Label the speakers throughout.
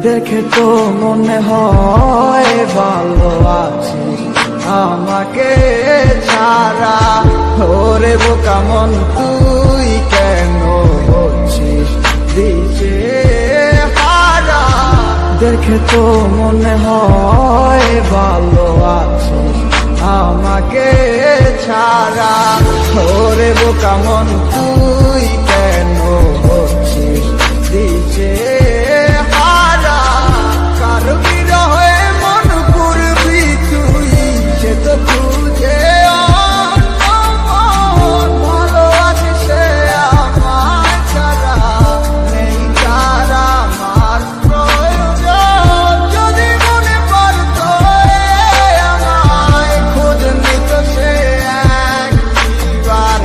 Speaker 1: দেখে তো মনে হয় ভালো আছিস আমাকে ছাড়া। ওরে বোকা মন তুই কেন হচ্ছিস দিশে হারা। দেখে তো মনে হয় ভালো আছিস আমাকে ছাড়া। ওরে বোকা মন তুই কেন হচ্ছিস দিশে হারা। কার বিরহে মন করবি তুই সে তো খুঁজে ভালো আছে সে আমার ছাড়া। নেই তার আমার প্রয়োজন। যদি মনে পড়ত আমায় খোঁজ নিত সে একবার।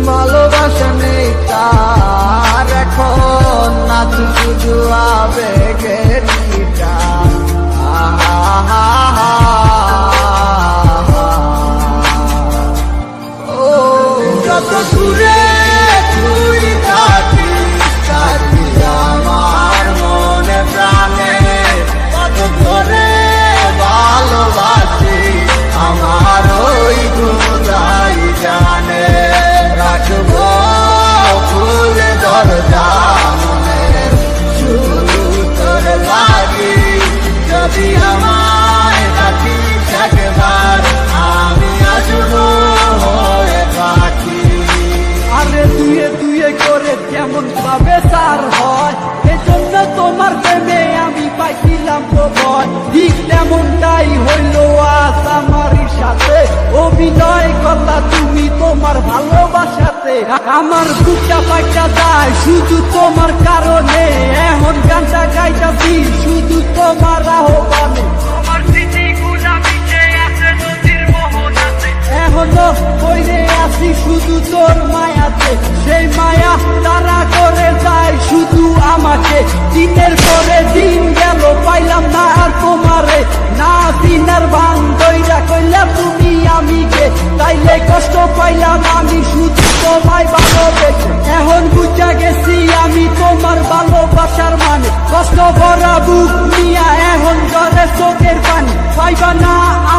Speaker 1: ভালোবাসা নেই তার এখন নাচ শুধু আবেগের গিটার। ও যত দূরে তুই থাকিস থাকি আমার মনে প্রাণে। কত করে ভালোবাসি আমার ওই খোদাই জানে। রাখবো খুলে দরজা মনের শুধু তোর লাগি। যদি আমায় ডাকিস একবার আমি আসবো হয়ে পাখি।
Speaker 2: আরে দুয়ে দুয়ে করে কেমন ভাবে সার হয়, এজন্য তোমার প্রেমে আমি পাইছিলাম তো ভয়। ঠিক তেমনটাই হইল আজ আমারই সাথে। অভিনয় করলা তুমি তোমার ভালোবাসাতে। আমার বুকটা পাইটা যায় শুধু তোমার কারণে। এখন গানটা গাইতাছি শুধু তোমার আহ্বানে। তোমার স্মৃতিগুলা মিশে আছে নদীর মোহনাতে। এখনো বইরে আছি শুধু তোর মায়াতে। সেই মায়া তারা করে যায় শুধু আমাকে। দিনের পরে দিন গেল পাইলাম না আর তোমারে। না দিনের ভান দইরা কইলা তুমি আমিকে। তাইলে কষ্ট পাইলাম আমি শুধু তোমায় ভালোবেসে। এখন বুঝা গেছি আমি তোমার ভালোবাসার মানে। কষ্ট ভরা বুক নিয়া এখন জ্বরে চোখের পানি। পাইবা না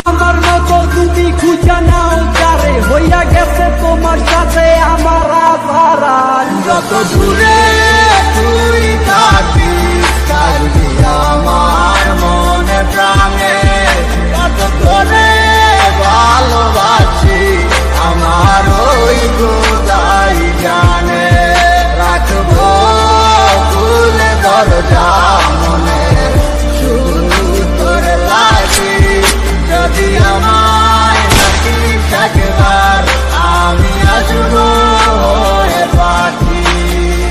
Speaker 2: আমার মতো তুমি খুঁজা নাও যারে। হইয়া গেছে তোমার সাথে আমার আধার।
Speaker 1: যত দূরে তুই থাকিস থাকবি আমার মনে প্রাণে। কত করে ভালোবাসি আমার ওই খোদাই জানে। রাখবো খুলে দরজা মনের শুধু তোর লাগি। যদি আমায় ডাকিস একবার আমি আসবো হয়ে পাখি।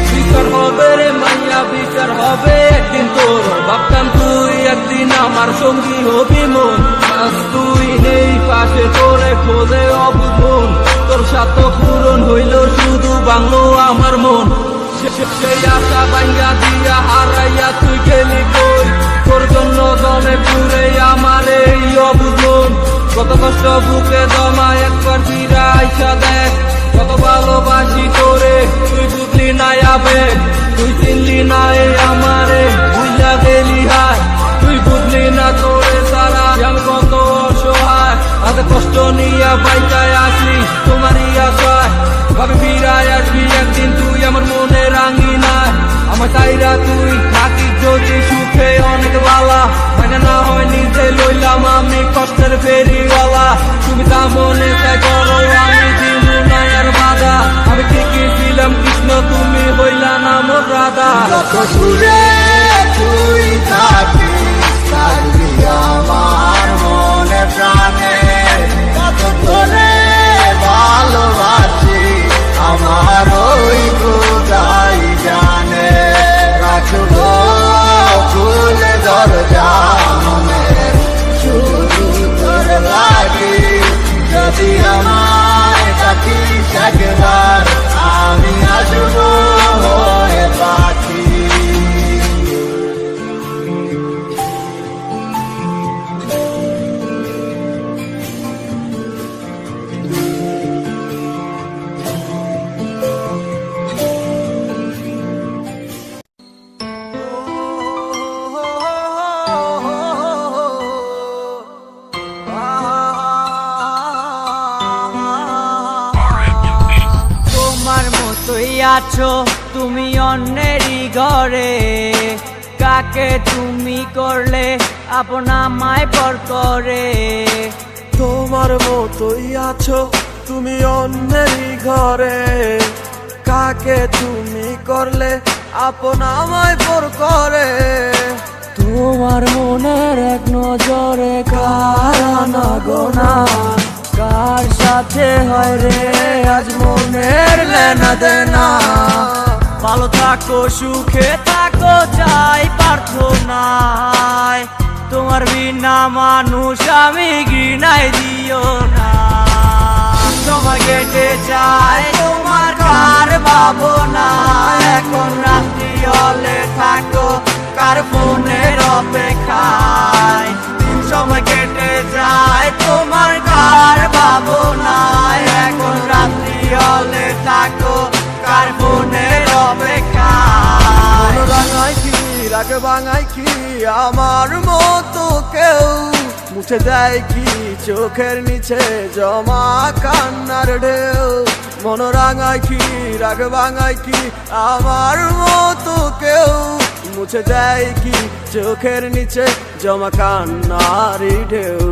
Speaker 2: বিচার হবে রে মাইয়া বিচার হবে একদিন তোর। ভাবতাম তুই একদিন আমার সঙ্গী হবি মন। আজ তুই নেই পাশে তোরে খোঁজে অবুঝন। তোর সাথে পূরণ হইল শুধু বাংলো আমার মন। সেই আশা ভাঙ্গা দিয়া হারাইয়া তুই গেলি কই। তোর জন্য দমে পুরে আমার এই অবুঝন। কত কষ্ট বুকে জমা একবার ফিরা আইসা দেখ। কত ভালোবাসি তোরে তুই বুঝলি না আবেগ। তুই চিনলি না এই আমারে বুঝলা গেলি হায়। তুই বুঝলি না তোরে সারা আমি কত অসহায়। আজ কষ্ট নিয়া বাইকায় আসলি তোমারই আশায়। ভাবে ফিরায় আসবি একদিন তুই আমার মনে রাঙি নাই। আমার চাইরা তুই থাকিস যদি সুখে অনেক বালা। মানে না হয় নিজে লইলাম আমি কষ্টের ফেরিওয়ালা। তুমি তা মনে চাই করো আমি দিমু না আর বাধা। আমি ঠিকই ছিলাম কৃষ্ণ তুমি হইলা না মোর রাধা।
Speaker 1: যত দূরে তুই থাকিস থাকবি আমার মনে প্রাণে। কত করে ভালোবাসি আমার ওই খোদাই জানে। রাখবো
Speaker 2: মতোই আছো তুমি অন্যেরই ঘরে, কাকে তুমি করলে আপন আমায় পর করে।
Speaker 3: তোমার মতোই আছো তুমি অন্যেরই ঘরে, কাকে তুমি করলে আপন আমায় পর করে।
Speaker 2: তোমার মনের এক নজরে কার আনাগোনা, কার সাথে হয় রে আজ মনের লেনা দেনা। ভালো থাকো সুখে থাকো চাই প্রার্থনায়, তোমার বিনা মানুষ আমি ঘৃণায় দিও না। সময় কেটে যায় তোমার কার ভাবনা, এখন রাত্রি হলে থাকো কার ফোনের অপেক্ষায়। সময় কেটে যায় তোমার কার ভাবনা, এখন রাত্রি হলে থাকো কার ফোনের অপেক্ষায়।
Speaker 3: মন রাঙায় কি রাগ ভাঙায় কি আমার মতো কেউ, মুছে দেয় কি চোখের নিচে জমা কান্নার ঢেউ। মন রাঙায় কি রাগ ভাঙায় কি আমার মতো কেউ, মুছে দেয় কি চোখের নিচে জমা কান্নারি ঢেউ।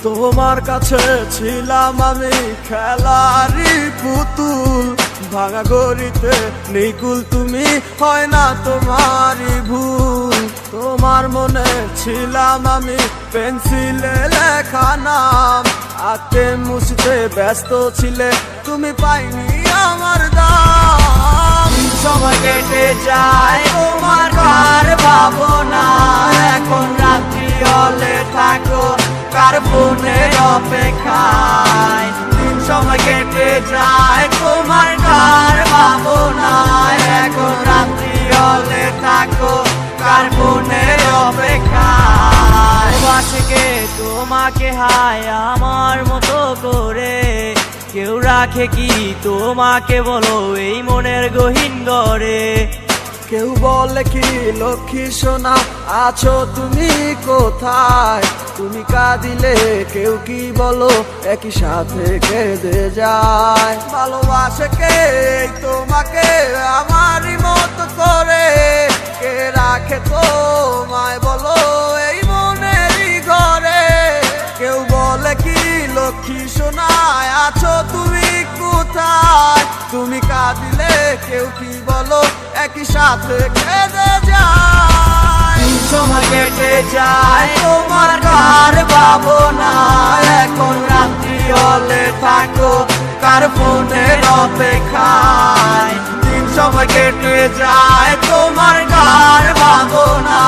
Speaker 3: তোমার কাছে ছিলাম আমি খেলারি পুতুল, ভাঙা গড়িতে নিকুল তুমি হয় না তোমারই ভুল। তোমার মনে ছিলাম আমি পেন্সিলে লেখা নাম, আঁকতে মুছতে ব্যস্ত ছিলে তুমি পাইনি আমার দাম।
Speaker 2: সময় কেটে যায় তোমার কার ভাবনা, এখন রাত্রি হলে থাকো কার ফোনের অপেক্ষায়। সময় কেটে যায় তোমার কার ভাবনা, এখন রাত্রি হলে থাকো কার ফোনের অপেক্ষায়। বাসকে তোমাকে হায় আমার মতো করে, কেউ রাখে কি তোমাকে বলো এই মনের গহীন ঘরে।
Speaker 3: কেউ বলে কি লক্ষ্মী সোনা আছো তুমি কোথায়, তুমি কাঁদিলে কেউ কি বলো একই সাথে কেঁদে যায়। ভালোবাসে কে তোমাকে আমারই মতো করে, কে রাখে তোমায় বলো এই মনেরই ঘরে। কেউ বলে কি লক্ষ্মী সোনায় আছো তুমি কোথায়, তুমি কাঁদিলে কেউ কি বলো একই সাথে কেঁদে যায়।
Speaker 2: সময় কেটে যায় তোমার কার ভাবনা, এখন রাত্রি হলে থাকো কার ফোনের অপেক্ষায়। সময় কেটে যায় তোমার কার ভাবনা,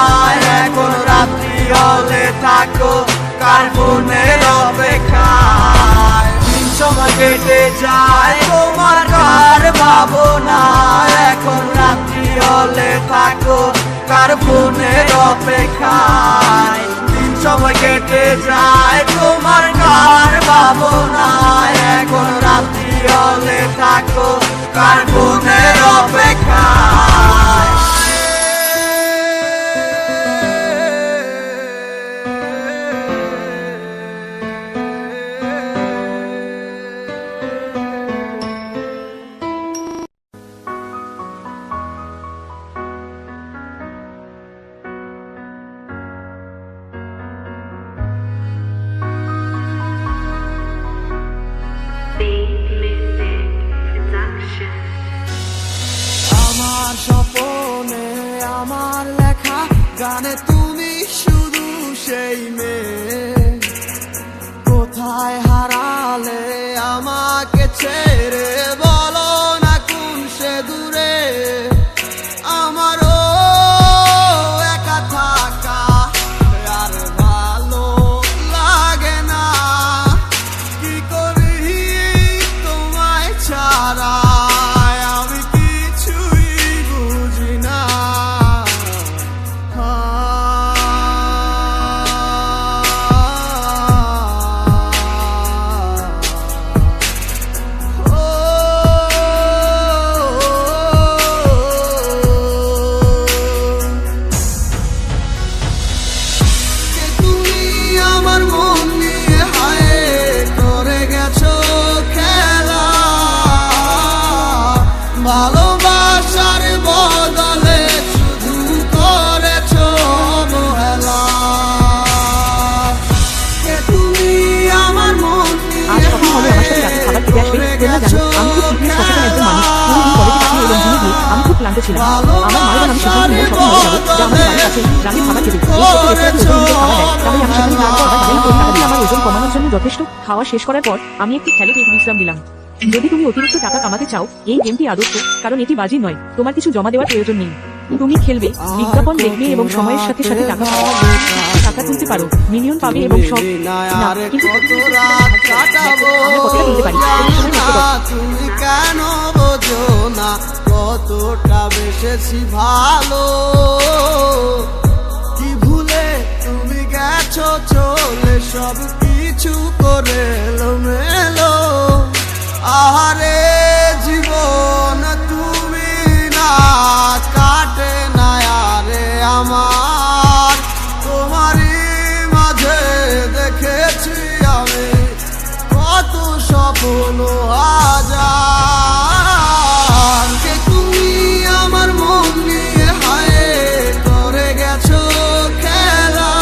Speaker 2: এখন রাত্রি হলে থাকো কার ফোনের অপেক্ষায়। সময় কেটে যায় তোমার কার ভাবনা, এখন রাত্রি হলে থাকো কার ফোনের অপেক্ষায়। সময় কেটে যায় তোমার কার ভাবনা, এখন রাত্রি হলে থাকো কার ফোনের অপেক্ষায়।
Speaker 4: খেতে আসবে। তোমরা জানো আমি খুব ফিটনেস সচেতন একজন মানুষ। পুরো দিন কলেজে কাটিয়ে এলাম জিমে গিয়ে আমি খুব ক্লান্ত ছিলাম। আমার মা এবং আমি সিদ্ধান্ত নিলাম শপিং মলে যাবো, যা আমাদের বাড়ির কাছে, রাতের খাবার খেতে। এই ছোট্ট রেস্তোরাঁতে ওজন অনুযায়ী খাবার দেয়, তাই আমি সেখানে যাওয়ার পর আবার হাজার করে টাকা দিই। আমার ওজন কমানোর জন্য যথেষ্ট। খাওয়া শেষ করার পর আমি একটি খেলে একটু বিশ্রাম দিলাম। যদি তুমি অতিরিক্ত টাকা কামাতে চাও, এই গেমটি আদর্শ, কারণ এটি বাজি নয়। তোমার কিছু জমা দেওয়ার প্রয়োজন নেই। তুমি খেলবে, বিজ্ঞাপন দেখবে এবং সময়ের সাথে সাথে টাকা পাবে। টাকা তুলতে পারো, মিলিয়ন পাবে এবং সব না, কিন্তু আমরা কতটা তুলতে পারি এই সময় মাত্র 10।
Speaker 3: তুমি কেন বোঝো না কতটা বেশি ভালো? কি ভুলে তুমি গেছো চলে, সব কিছু করে এলোমেলো। আহারে জীবন তুমি না কাটে না আরে আমার, তোমারই মাঝে দেখেছি আমি কত সফল হাজার। কে তুমি আমার মন নিয়ে হায় করে গেছো খেলা,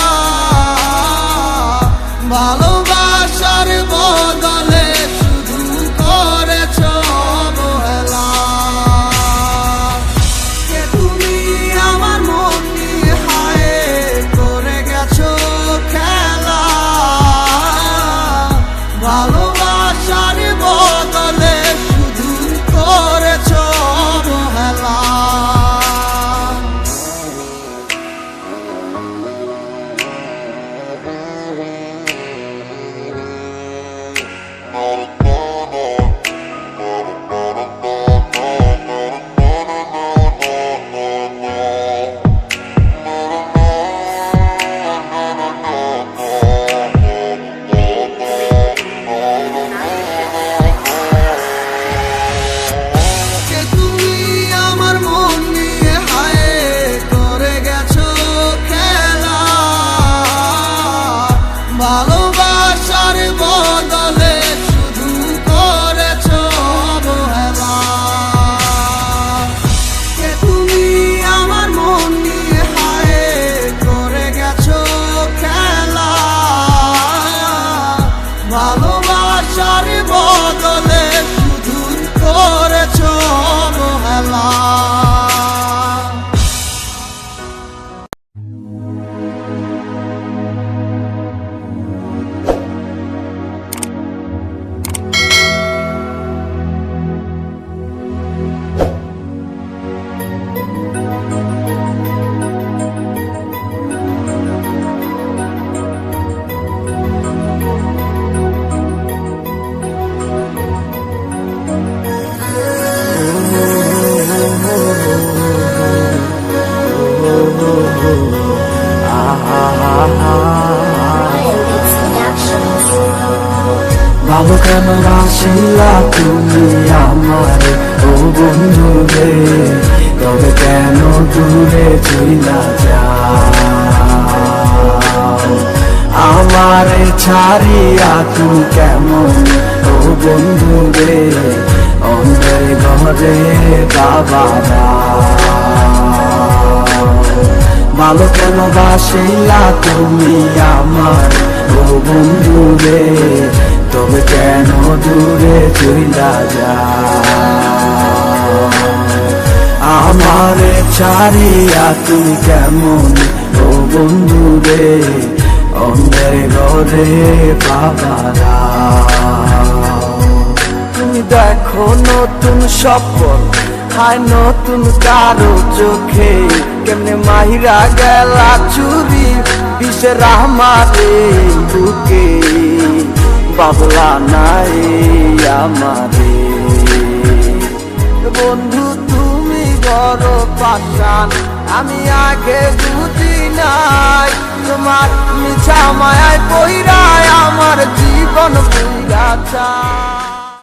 Speaker 3: ভালোবাসার বদলে শুধু করেছো অবহেলা। কে তুমি আমার মন নিয়ে হায় করে গেছো খেলা, ভালোবাসার বদলে শুধু করেছো অবহেলা। কে তুমি আমার মন নিয়ে হায় করে গেছো খেলা, ভালোবাসার বদলে শুধু করেছো অবহেলা। কে তুমি আমার মন নিয়ে হায় করে গেছো খেলা, ভালোবাসার বদলে শুধু করেছো অবহেলা।
Speaker 5: ভালো কেন বাসিলা তুমি আমার ও বন্ধু রে, তবে কেন দূরে চইলা যাও? আমারে ছাড়িয়া তুমি কেমন ও বন্ধু রে, অন্ধের ঘরে বাবারা। ভালো কেন বাসিলা তুমি আমার ও বন্ধু রে, তবে কেন দূরে চইলা যাও? আমারে ছাড়িয়া তুমি কেমন ও বন্ধু রে, অন্ধের ঘরে বাবারা। তুমি দেখো নতুন স্বপ্ন হায় নতুন কারো চোখে, কেমনে মাহিরা গেলা চুরি বিষের আমারে বুকে। বাবলা নাই আমারে বন্ধু তুমি বড় পাশান, আমি আগে বুঝি নাই তোমার মিছা মায়ায় পইরায় আমার জীবন পুরা চায়।